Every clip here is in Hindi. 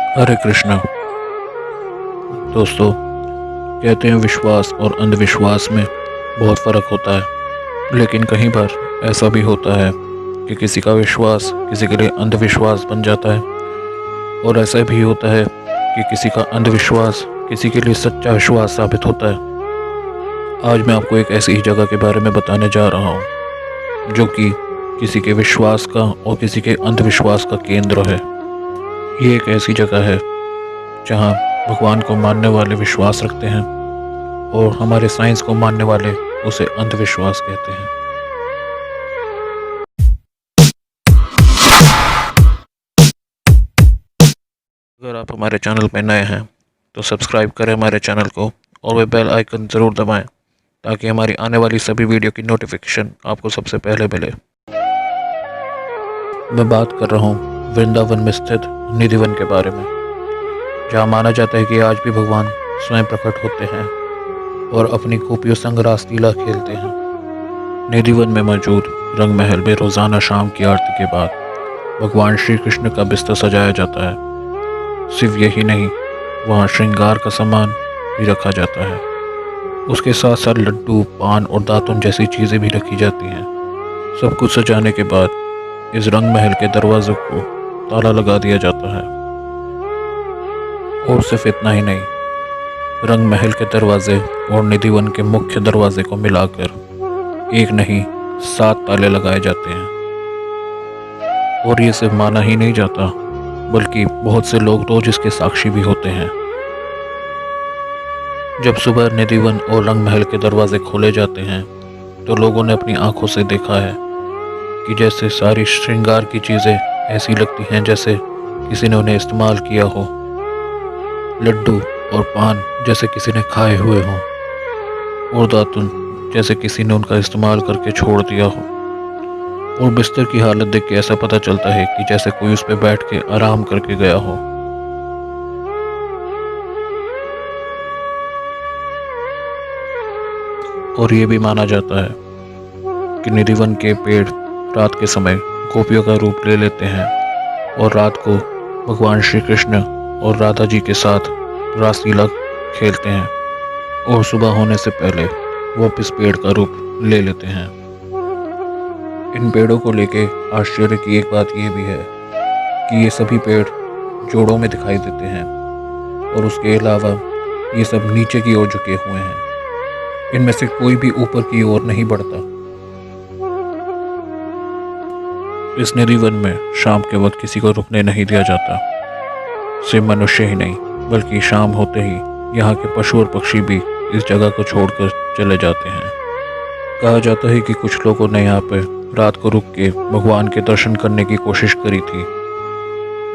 हरे कृष्णा। दोस्तों, कहते हैं विश्वास और अंधविश्वास में बहुत फ़र्क होता है, लेकिन कहीं बार ऐसा भी होता है कि किसी का विश्वास किसी के लिए अंधविश्वास बन जाता है, और ऐसा भी होता है कि किसी का अंधविश्वास किसी के लिए सच्चा विश्वास साबित होता है। आज मैं आपको एक ऐसी ही जगह के बारे में बताने जा रहा हूँ जो कि किसी के विश्वास का और किसी के अंधविश्वास का केंद्र है। ये एक ऐसी जगह है जहाँ भगवान को मानने वाले विश्वास रखते हैं और हमारे साइंस को मानने वाले उसे अंधविश्वास कहते हैं। अगर आप हमारे चैनल पर नए हैं तो सब्सक्राइब करें हमारे चैनल को और वह बेल आइकन ज़रूर दबाएं ताकि हमारी आने वाली सभी वीडियो की नोटिफिकेशन आपको सबसे पहले मिले। मैं बात कर रहा हूँ वृंदावन में स्थित निधिवन के बारे में, जहाँ माना जाता है कि आज भी भगवान स्वयं प्रकट होते हैं और अपनी गोपियों संग रासलीला खेलते हैं। निधिवन में मौजूद रंग महल में रोज़ाना शाम की आरती के बाद भगवान श्री कृष्ण का बिस्तर सजाया जाता है। सिर्फ यही नहीं, वहाँ श्रृंगार का सामान भी रखा जाता है। उसके साथ साथ लड्डू, पान और दातुन जैसी चीज़ें भी रखी जाती हैं। सब कुछ सजाने के बाद इस रंग महल के दरवाज़ों को ताला लगा दिया जाता है। और सिर्फ इतना ही नहीं, रंग महल के दरवाजे और निधिवन के मुख्य दरवाजे को मिलाकर एक नहीं 7 ताले लगाए जाते हैं। और ये सिर्फ माना ही नहीं जाता, बल्कि बहुत से लोग रोज इसके साक्षी भी होते हैं। जब सुबह निधिवन और रंग महल के दरवाजे खोले जाते हैं तो लोगों ने अपनी आंखों से देखा है कि जैसे सारी श्रृंगार की चीज़ें ऐसी लगती हैं जैसे किसी ने उन्हें इस्तेमाल किया हो। लड्डू और पान जैसे किसी ने खाए हुए हों, और दातुन जैसे किसी ने उनका इस्तेमाल करके छोड़ दिया हो। और बिस्तर की हालत देख के ऐसा पता चलता है कि जैसे कोई उस पर बैठ के आराम करके गया हो। और ये भी माना जाता है कि निधिवन के पेड़ रात के समय गोपियों का रूप ले लेते हैं और रात को भगवान श्री कृष्ण और राधा जी के साथ रासलीला खेलते हैं, और सुबह होने से पहले वापस पेड़ का रूप ले लेते हैं। इन पेड़ों को लेके आश्चर्य की एक बात यह भी है कि ये सभी पेड़ जोड़ों में दिखाई देते हैं, और उसके अलावा ये सब नीचे की ओर झुके हुए हैं। इनमें से कोई भी ऊपर की ओर नहीं बढ़ता। इस निधिवन में शाम के वक्त किसी को रुकने नहीं दिया जाता। सिर्फ मनुष्य ही नहीं, बल्कि शाम होते ही यहाँ के पशु और पक्षी भी इस जगह को छोड़कर चले जाते हैं। कहा जाता है कि कुछ लोगों ने यहाँ पर रात को रुक के भगवान के दर्शन करने की कोशिश करी थी,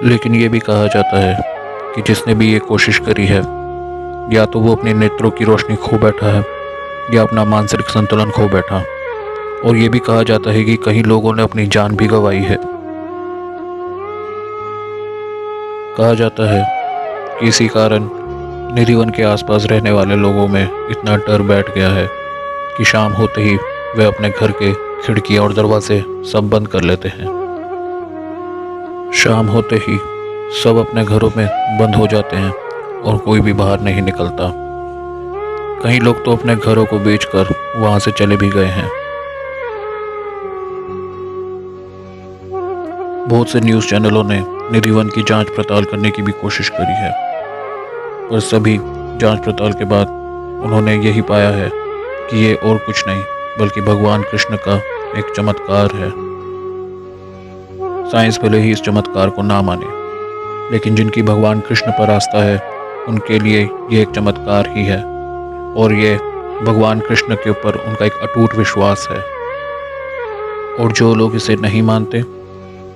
लेकिन ये भी कहा जाता है कि जिसने भी ये कोशिश करी है या तो वो अपने नेत्रों की रोशनी खो बैठा है या अपना मानसिक संतुलन खो बैठा। और ये भी कहा जाता है कि कई लोगों ने अपनी जान भी गंवाई है। कहा जाता है कि इसी कारण निधिवन के आसपास रहने वाले लोगों में इतना डर बैठ गया है कि शाम होते ही वे अपने घर के खिड़कियां और दरवाजे सब बंद कर लेते हैं। शाम होते ही सब अपने घरों में बंद हो जाते हैं और कोई भी बाहर नहीं निकलता। कई लोग तो अपने घरों को बेचकर वहां से चले भी गए हैं। बहुत से न्यूज़ चैनलों ने निधिवन की जांच पड़ताल करने की भी कोशिश करी है, पर सभी जांच पड़ताल के बाद उन्होंने यही पाया है कि ये और कुछ नहीं बल्कि भगवान कृष्ण का एक चमत्कार है। साइंस भले ही इस चमत्कार को ना माने, लेकिन जिनकी भगवान कृष्ण पर आस्था है उनके लिए ये एक चमत्कार ही है, और ये भगवान कृष्ण के ऊपर उनका एक अटूट विश्वास है। और जो लोग इसे नहीं मानते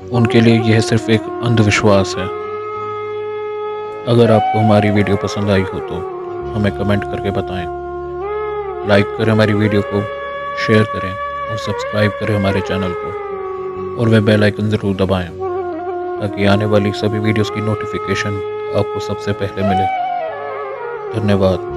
उनके लिए यह सिर्फ एक अंधविश्वास है। अगर आपको हमारी वीडियो पसंद आई हो तो हमें कमेंट करके बताएं, लाइक करें हमारी वीडियो को, शेयर करें और सब्सक्राइब करें हमारे चैनल को, और वह बेल आइकन ज़रूर दबाएं ताकि आने वाली सभी वीडियोस की नोटिफिकेशन आपको सबसे पहले मिले। धन्यवाद।